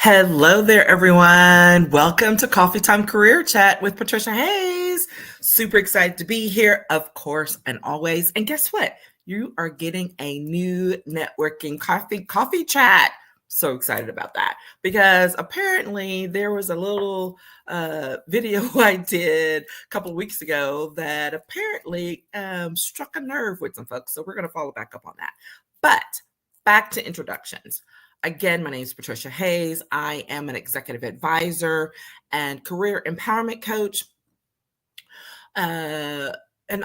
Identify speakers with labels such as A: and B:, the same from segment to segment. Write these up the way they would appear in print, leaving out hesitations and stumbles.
A: Hello there, everyone. Welcome to Coffee Time Career Chat with Patricia Hayes. Super excited to be here, of course, and always. And guess what? You are getting a new networking coffee chat. So excited about that because apparently there was a little video I did a couple of weeks ago that apparently struck a nerve with some folks. So we're going to follow back up on that. But back to introductions. Again, my name is Patricia Hayes. I am an executive advisor and career empowerment coach, an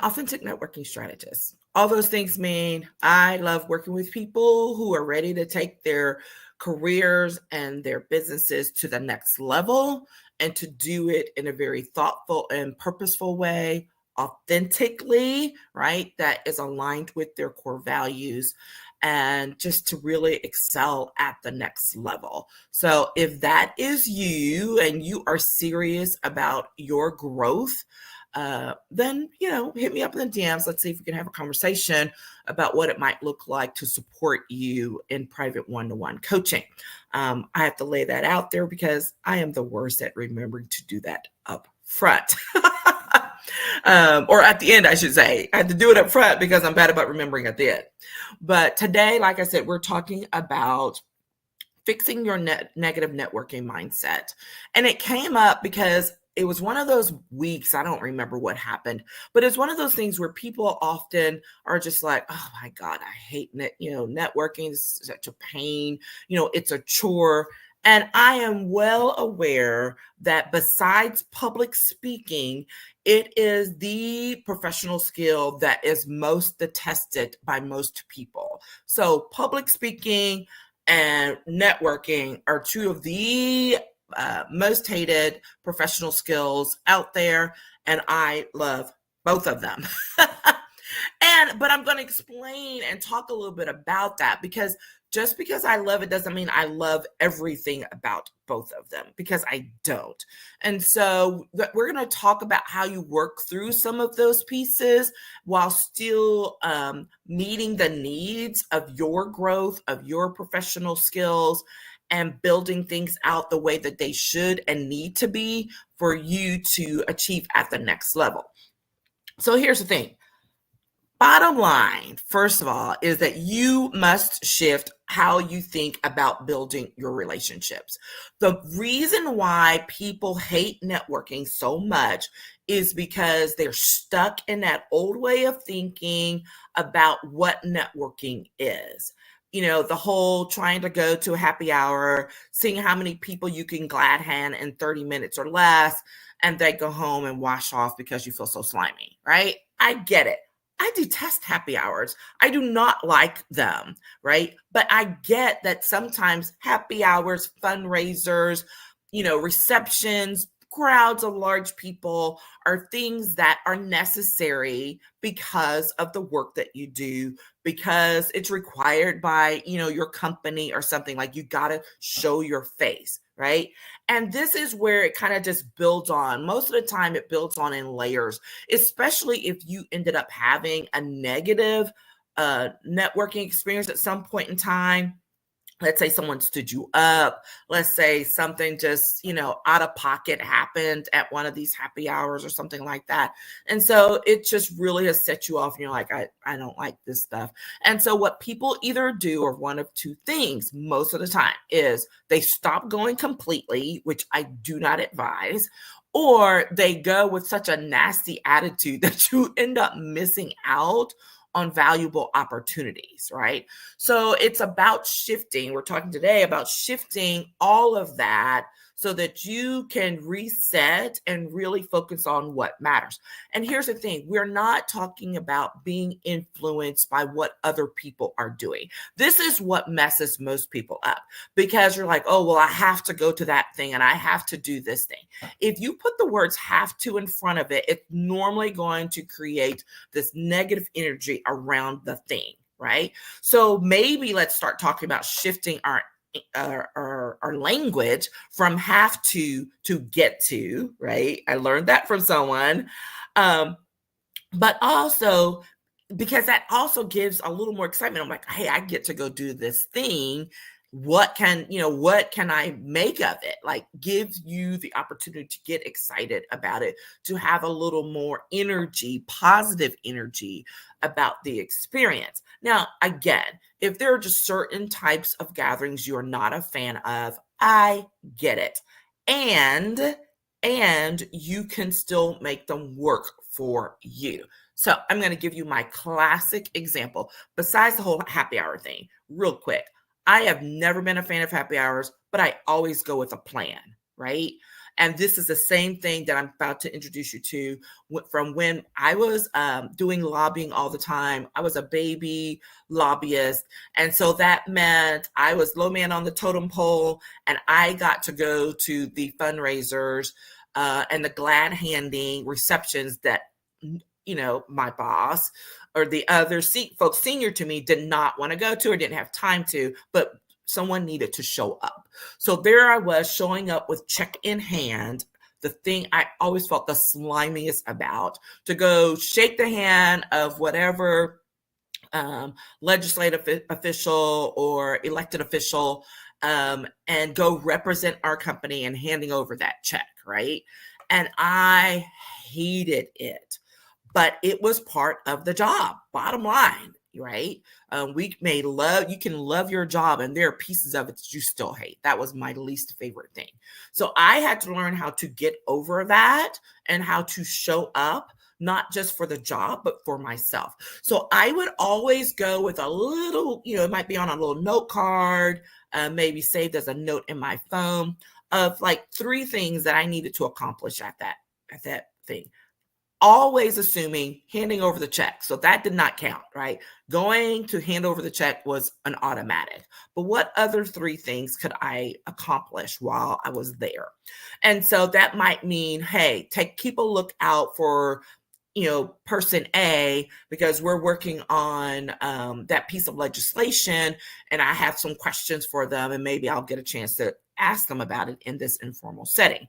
A: authentic networking strategist. All those things mean I love working with people who are ready to take their careers and their businesses to the next level and to do it in a very thoughtful and purposeful way, authentically, right? That is aligned with their core values and just to really excel at the next level. So if that is you and you are serious about your growth, then, hit me up in the DMs. Let's see if we can have a conversation about what it might look like to support you in private one-to-one coaching. I have to lay that out there because I am the worst at remembering to do that up front. Or at the end, I should say. I had to do it up front because I'm bad about remembering at the end. But today, like I said, we're talking about fixing your negative networking mindset. And it came up because it was one of those weeks, I don't remember what happened, but it's one of those things where people often are just like, oh my God, I hate networking is such a pain. It's a chore. And I am well aware that besides public speaking, it is the professional skill that is most detested by most people. So public speaking and networking are two of the most hated professional skills out there, and I love both of them. But I'm going to explain and talk a little bit about that because just because I love it doesn't mean I love everything about both of them, because I don't. And so we're going to talk about how you work through some of those pieces while still meeting the needs of your growth, of your professional skills, and building things out the way that they should and need to be for you to achieve at the next level. So here's the thing. Bottom line, first of all, is that you must shift how you think about building your relationships. The reason why people hate networking so much is because they're stuck in that old way of thinking about what networking is. The whole trying to go to a happy hour, seeing how many people you can glad hand in 30 minutes or less, and they go home and wash off because you feel so slimy, right? I get it. I detest happy hours. I do not like them, right? But I get that sometimes happy hours, fundraisers, receptions, crowds of large people are things that are necessary because of the work that you do, because it's required by, your company or something. Like you got to show your face, right? And this is where it kind of just builds on. Most of the time it builds on in layers, especially if you ended up having a negative networking experience at some point in time. Let's say someone stood you up. Let's say something just, out of pocket happened at one of these happy hours or something like that. And so it just really has set you off and you're like, I don't like this stuff. And so what people either do, or one of two things most of the time, is they stop going completely, which I do not advise, or they go with such a nasty attitude that you end up missing out on valuable opportunities, right? So it's about shifting. We're talking today about shifting all of that so that you can reset and really focus on what matters. And here's the thing. We're not talking about being influenced by what other people are doing. This is what messes most people up, because you're like, oh, well, I have to go to that thing and I have to do this thing. If you put the words have to in front of it, it's normally going to create this negative energy around the thing, right? So maybe let's start talking about shifting our language from have to get to, right? I learned that from someone. But also, because that also gives a little more excitement. I'm like, hey, I get to go do this thing. what can I make of it? Like, gives you the opportunity to get excited about it, to have a little more energy, positive energy about the experience. Now, again, if there are just certain types of gatherings you're not a fan of, I get it. And you can still make them work for you. So I'm going to give you my classic example, besides the whole happy hour thing, real quick. I have never been a fan of happy hours, but I always go with a plan, right? And this is the same thing that I'm about to introduce you to from when I was doing lobbying all the time. I was a baby lobbyist. And so that meant I was low man on the totem pole, and I got to go to the fundraisers and the glad handing receptions that, my boss or the other folks senior to me did not want to go to or didn't have time to, but someone needed to show up. So there I was, showing up with check in hand, the thing I always felt the slimiest about, to go shake the hand of whatever legislative official or elected official, and go represent our company and handing over that check, right? And I hated it, but it was part of the job, bottom line, right? You can love your job, and there are pieces of it that you still hate. That was my least favorite thing. So I had to learn how to get over that and how to show up, not just for the job, but for myself. So I would always go with a little, it might be on a little note card, maybe saved as a note in my phone, of like 3 things that I needed to accomplish at that thing. Always assuming handing over the check. So that did not count, right? Going to hand over the check was an automatic. But what other 3 things could I accomplish while I was there? And so that might mean, hey, keep a lookout for person A, because we're working on that piece of legislation, and I have some questions for them, and maybe I'll get a chance to ask them about it in this informal setting.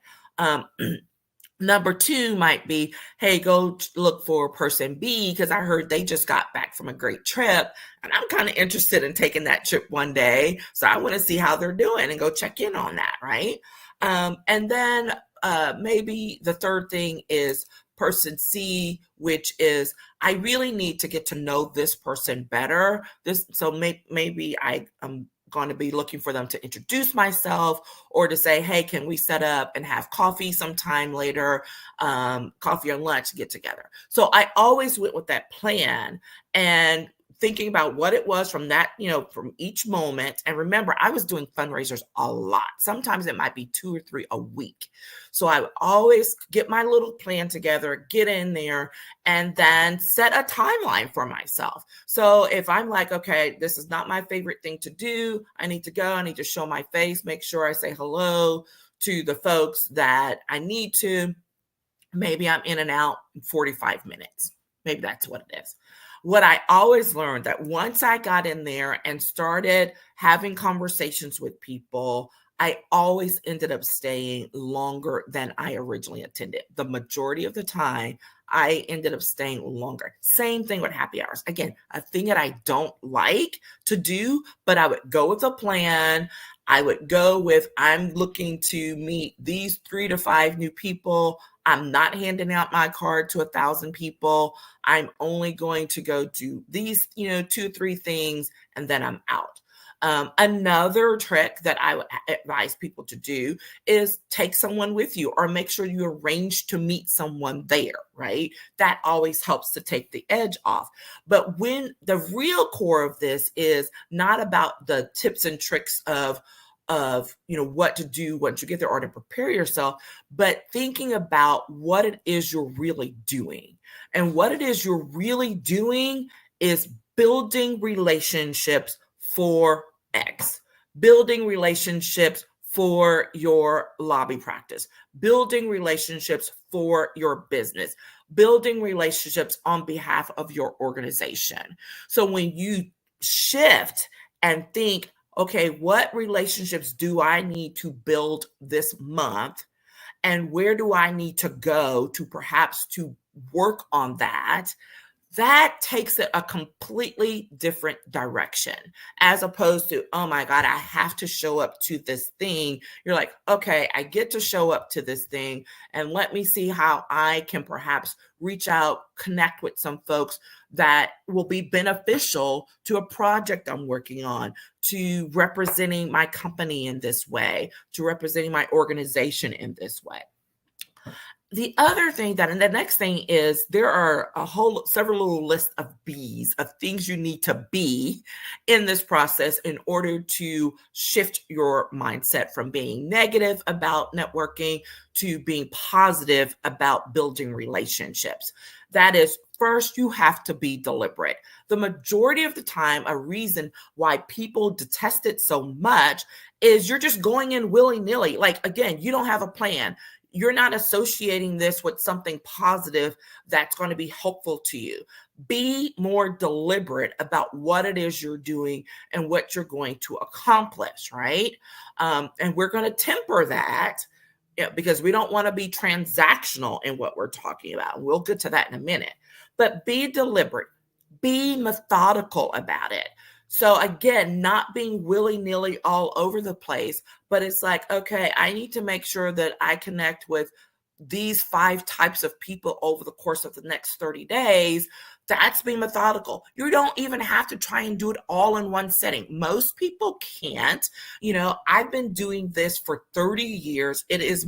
A: Number 2 might be, hey, go look for person B, because I heard they just got back from a great trip, and I'm kind of interested in taking that trip one day. So I want to see how they're doing and go check in on that, right? And then maybe the 3rd thing is person C, which is, I really need to get to know this person better. So maybe I'm going to be looking for them to introduce myself, or to say, hey, can we set up and have coffee sometime later, coffee or lunch, get together. So I always went with that plan, and thinking about what it was from that, from each moment. And remember, I was doing fundraisers a lot. Sometimes it might be 2 or 3 a week. So I would always get my little plan together, get in there, and then set a timeline for myself. So if I'm like, okay, this is not my favorite thing to do, I need to go, I need to show my face, make sure I say hello to the folks that I need to. Maybe I'm in and out in 45 minutes. Maybe that's what it is. What I always learned, that once I got in there and started having conversations with people, I always ended up staying longer than I originally intended. The majority of the time, I ended up staying longer. Same thing with happy hours. Again, a thing that I don't like to do, but I would go with a plan. I would go with, I'm looking to meet these 3 to 5 new people. I'm not handing out my card to 1,000 people. I'm only going to go do these, 2, 3 things, and then I'm out. Another trick that I would advise people to do is take someone with you, or make sure you arrange to meet someone there, right? That always helps to take the edge off. But when the real core of this is not about the tips and tricks of what to do once you get there, or to prepare yourself, but thinking about what it is you're really doing. And what it is you're really doing is building relationships for X, building relationships for your lobby practice, building relationships for your business, building relationships on behalf of your organization. So when you shift and think, okay, what relationships do I need to build this month? And where do I need to go to perhaps to work on that? that takes it a completely different direction, as opposed to, oh my God, I have to show up to this thing. You're like, okay, I get to show up to this thing, and let me see how I can perhaps reach out, connect with some folks that will be beneficial to a project I'm working on, to representing my company in this way, to representing my organization in this way. The other thing that, and the next thing is, there are several little lists of B's, of things you need to be in this process in order to shift your mindset from being negative about networking to being positive about building relationships. That is, first, you have to be deliberate. The majority of the time, a reason why people detest it so much is you're just going in willy-nilly. Like, again, you don't have a plan. You're not associating this with something positive that's going to be helpful to you. Be more deliberate about what it is you're doing and what you're going to accomplish, right? And we're going to temper that, because we don't want to be transactional in what we're talking about. We'll get to that in a minute. But be deliberate, be methodical about it. So again, not being willy-nilly all over the place, but it's like, okay, I need to make sure that I connect with these 5 types of people over the course of the next 30 days. That's being methodical. You don't even have to try and do it all in one setting. Most people can't. I've been doing this for 30 years. It is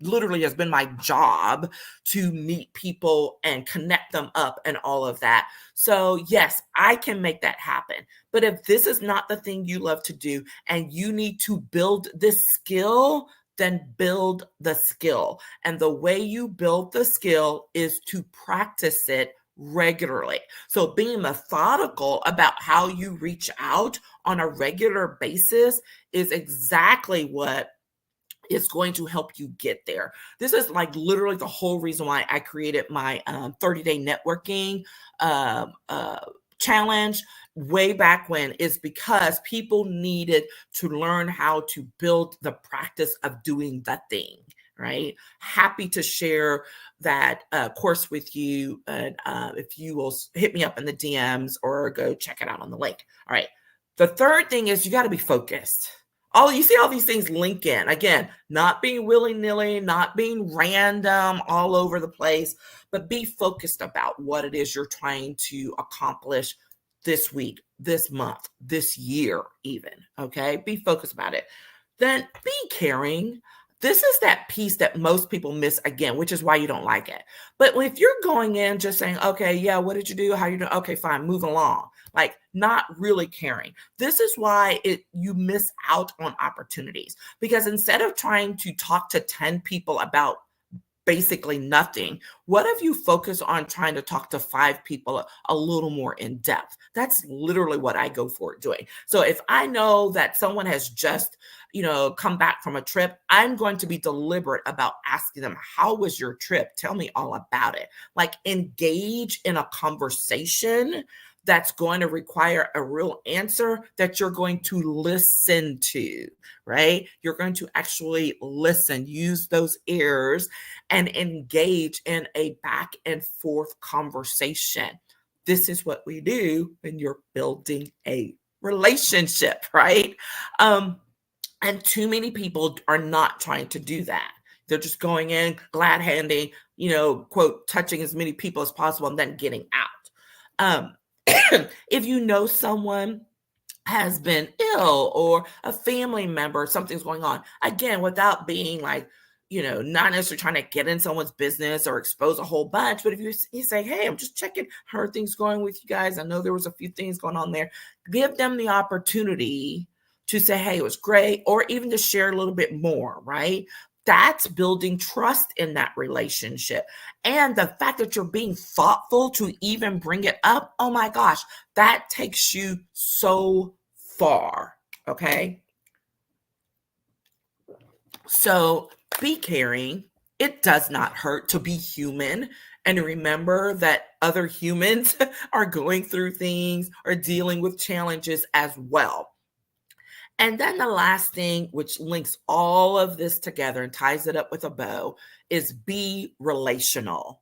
A: literally has been my job to meet people and connect them up and all of that. So yes, I can make that happen. But if this is not the thing you love to do and you need to build this skill, then build the skill. And the way you build the skill is to practice it regularly. So being methodical about how you reach out on a regular basis is exactly what is going to help you get there. This is like literally the whole reason why I created my 30-day networking challenge way back when, is because people needed to learn how to build the practice of doing the thing, right? Happy to share that course with you. And if you will hit me up in the DMs or go check it out on the link. All right. The third thing is you got to be focused. You see all these things link in. Again, not being willy-nilly, not being random all over the place, but be focused about what it is you're trying to accomplish this week, this month, this year even, okay? Be focused about it. Then be caring. This is that piece that most people miss again, which is why you don't like it. But if you're going in just saying, okay, yeah, what did you do? How you doing? Okay, fine, move along. Like, not really caring. This is why you miss out on opportunities, because instead of trying to talk to 10 people about basically nothing, what if you focus on trying to talk to 5 people a little more in depth? That's literally what I go for doing. So if I know that someone has just come back from a trip, I'm going to be deliberate about asking them, how was your trip? Tell me all about it. Like, engage in a conversation that's going to require a real answer that you're going to listen to, right? You're going to actually listen, use those ears, and engage in a back and forth conversation. This is what we do when you're building a relationship, right? And too many people are not trying to do that. They're just going in, glad handing, quote, touching as many people as possible and then getting out. If you know someone has been ill, or a family member, something's going on, again, without being like, not necessarily trying to get in someone's business or expose a whole bunch, but if you say, hey, I'm just checking how are things going with you guys. I know there was a few things going on there. Give them the opportunity to say, hey, it was great, or even to share a little bit more, right? That's building trust in that relationship. And the fact that you're being thoughtful to even bring it up, oh my gosh, that takes you so far, okay? So be caring. It does not hurt to be human. And remember that other humans are going through things or dealing with challenges as well. And then the last thing, which links all of this together and ties it up with a bow, is be relational.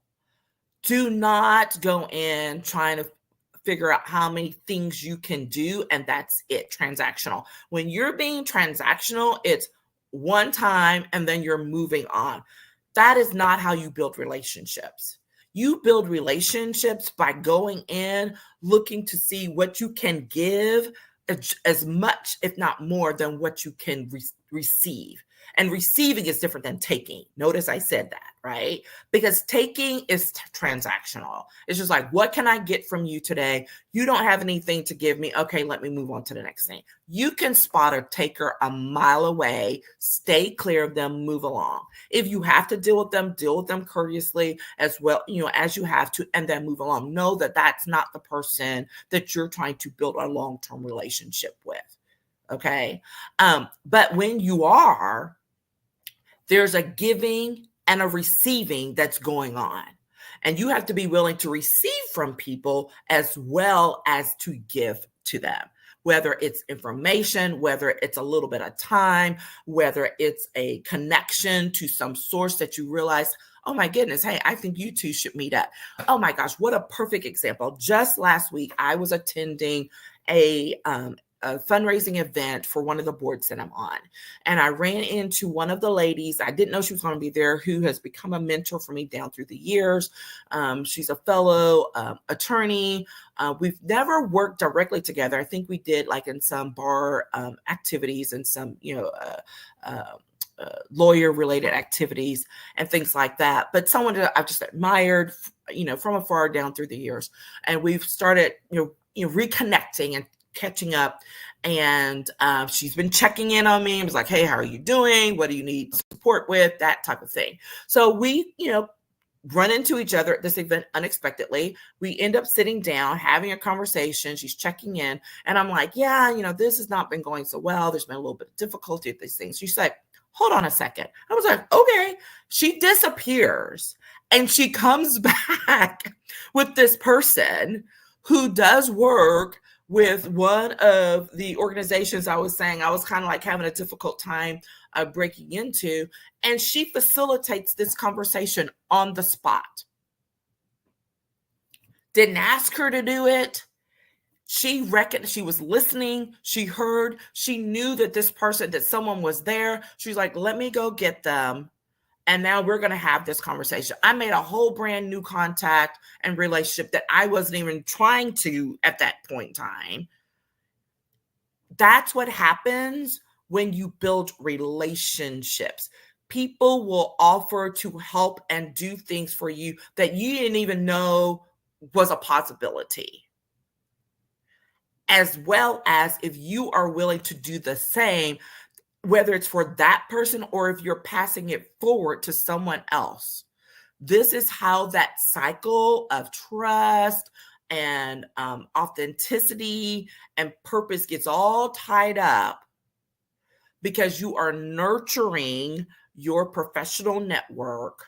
A: Do not go in trying to figure out how many things you can do, and that's it, transactional. When you're being transactional, it's one time and then you're moving on. That is not how you build relationships. You build relationships by going in, looking to see what you can give as much, if not more, than what you can receive. And receiving is different than taking. Notice I said that, right? Because taking is transactional. It's just like, what can I get from you today? You don't have anything to give me. Okay, let me move on to the next thing. You can spot a taker a mile away, stay clear of them, move along. If you have to deal with them courteously as well, as you have to, and then move along. Know that that's not the person that you're trying to build a long-term relationship with. Okay. But when you are, there's a giving and a receiving that's going on. And you have to be willing to receive from people as well as to give to them, whether it's information, whether it's a little bit of time, whether it's a connection to some source that you realize, oh my goodness, hey, I think you two should meet up. Oh my gosh, what a perfect example. Just last week, I was attending a fundraising event for one of the boards that I'm on. And I ran into one of the ladies, I didn't know she was going to be there, who has become a mentor for me down through the years. She's a fellow attorney. We've never worked directly together. I think we did like in some bar activities and some, lawyer related activities and things like that. But someone that I've just admired, from afar down through the years. And we've started, reconnecting and catching up, and she's been checking in on me and was like, hey, how are you doing? What do you need support with? That type of thing. So we, run into each other at this event unexpectedly. We end up sitting down, having a conversation. She's checking in, and I'm like, yeah, this has not been going so well. There's been a little bit of difficulty with these things. She's like, hold on a second. I was like, okay. She disappears, and she comes back with this person who does work with one of the organizations I was saying I was kind of like having a difficult time breaking into. And she facilitates this conversation on the spot. Didn't ask her to do it. She reckoned, she was listening. She heard, she knew that this person, that someone was there. She's like, let me go get them. And now we're going to have this conversation. I made a whole brand new contact and relationship that I wasn't even trying to at that point in time. That's what happens when you build relationships. People will offer to help and do things for you that you didn't even know was a possibility. As well as if you are willing to do the same, whether it's for that person or if you're passing it forward to someone else. This is how that cycle of trust and authenticity and purpose gets all tied up, because you are nurturing your professional network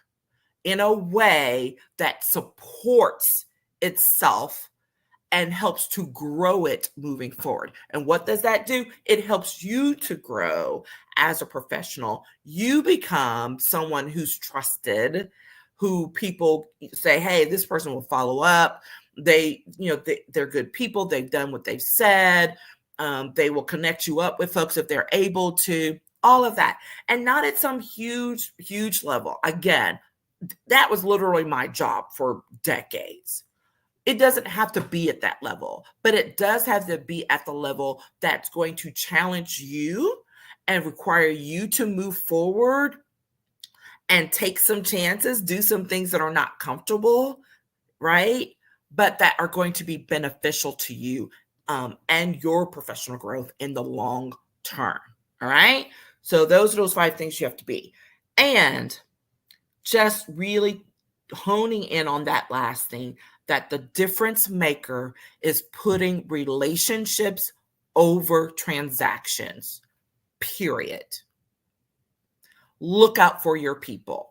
A: in a way that supports itself and helps to grow it moving forward. And what does that do? It helps you to grow as a professional. You become someone who's trusted, who people say, hey, this person will follow up. They're good people. They've done what they've said. They will connect you up with folks if they're able to, all of that. And not at some huge, huge level. Again, that was literally my job for decades. It doesn't have to be at that level, but it does have to be at the level that's going to challenge you and require you to move forward and take some chances, do some things that are not comfortable, right? But that are going to be beneficial to you and your professional growth in the long term, all right? So those are those 5 things you have to be. And just really honing in on that last thing, that the difference maker is putting relationships over transactions, period. Look out for your people.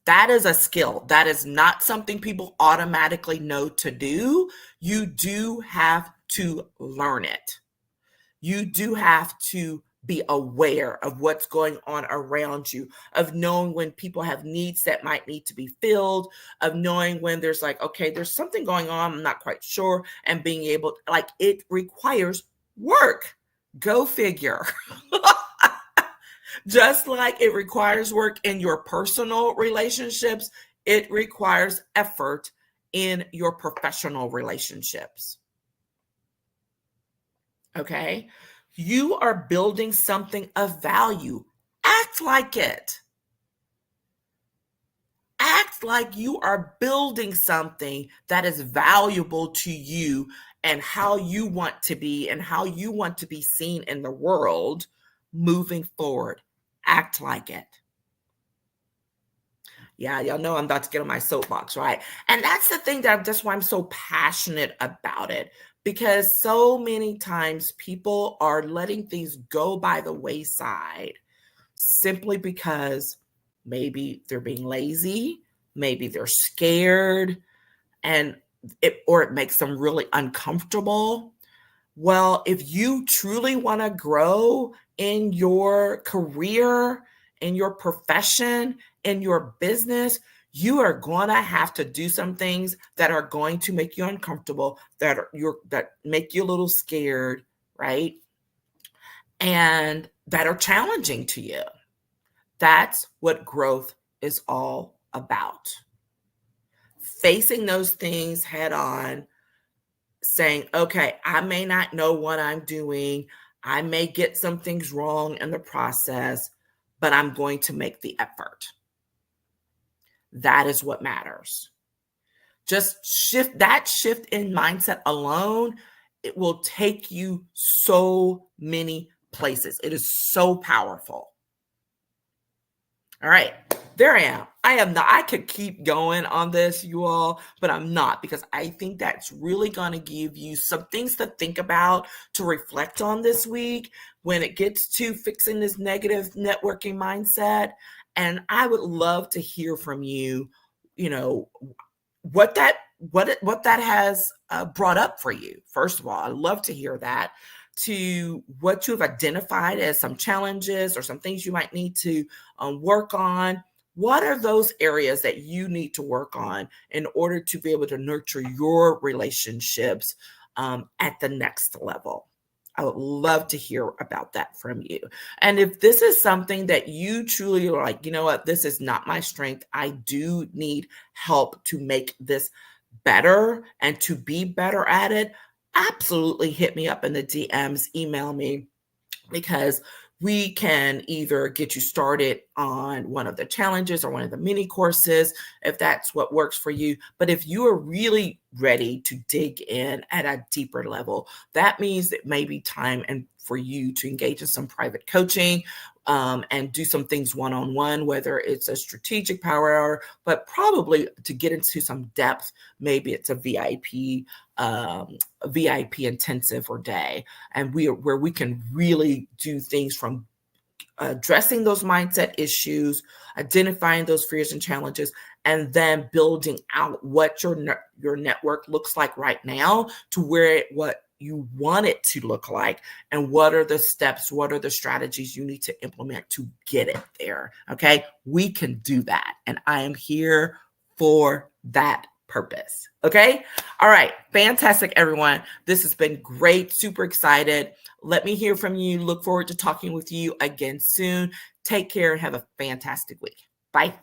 A: That is a skill. That is not something people automatically know to do. You do have to learn it. You do have to be aware of what's going on around you, of knowing when people have needs that might need to be filled, of knowing when there's like, okay, there's something going on, I'm not quite sure, and being able, like, it requires work. Go figure. Just like it requires work in your personal relationships, it requires effort in your professional relationships. Okay? You are building something of value. Act like it. Act like you are building something that is valuable to you and how you want to be and how you want to be seen in the world moving forward. Act like it. Yeah, y'all know I'm about to get on my soapbox, right? And that's the thing that's why I'm so passionate about it, because so many times people are letting things go by the wayside simply because maybe they're being lazy, maybe they're scared, and it makes them really uncomfortable. Well, if you truly want to grow in your career, in your profession, in your business, you are going to have to do some things that are going to make you uncomfortable, that make you a little scared, right? And that are challenging to you. That's what growth is all about. Facing those things head on, saying, okay, I may not know what I'm doing. I may get some things wrong in the process, but I'm going to make the effort. That is what matters. Just shift in mindset alone. It will take you so many places. It is so powerful. All right, there I am. I could keep going on this, you all, but I'm not, because I think that's really going to give you some things to think about, to reflect on this week when it gets to fixing this negative networking mindset. And I would love to hear from you, what that has brought up for you. First of all, I'd love to hear that, to what you've identified as some challenges or some things you might need to work on. What are those areas that you need to work on in order to be able to nurture your relationships at the next level? I would love to hear about that from you. And if this is something that you truly are like, you know what, this is not my strength, I do need help to make this better and to be better at it, absolutely hit me up in the DMs, email me, because we can either get you started on one of the challenges or one of the mini courses, if that's what works for you. But if you are really ready to dig in at a deeper level, that means it may be time and for you to engage in some private coaching and do some things one-on-one, whether it's a strategic power hour, but probably to get into some depth, maybe it's a VIP intensive or day, and where we can really do things from addressing those mindset issues, identifying those fears and challenges, and then building out what your network looks like right now to what you want it to look like, and what are the steps, what are the strategies you need to implement to get it there. Okay, we can do that, and I am here for that purpose. Okay, all right, fantastic, everyone. This has been great, super excited. Let me hear from you. Look forward to talking with you again soon. Take care and have a fantastic week. Bye.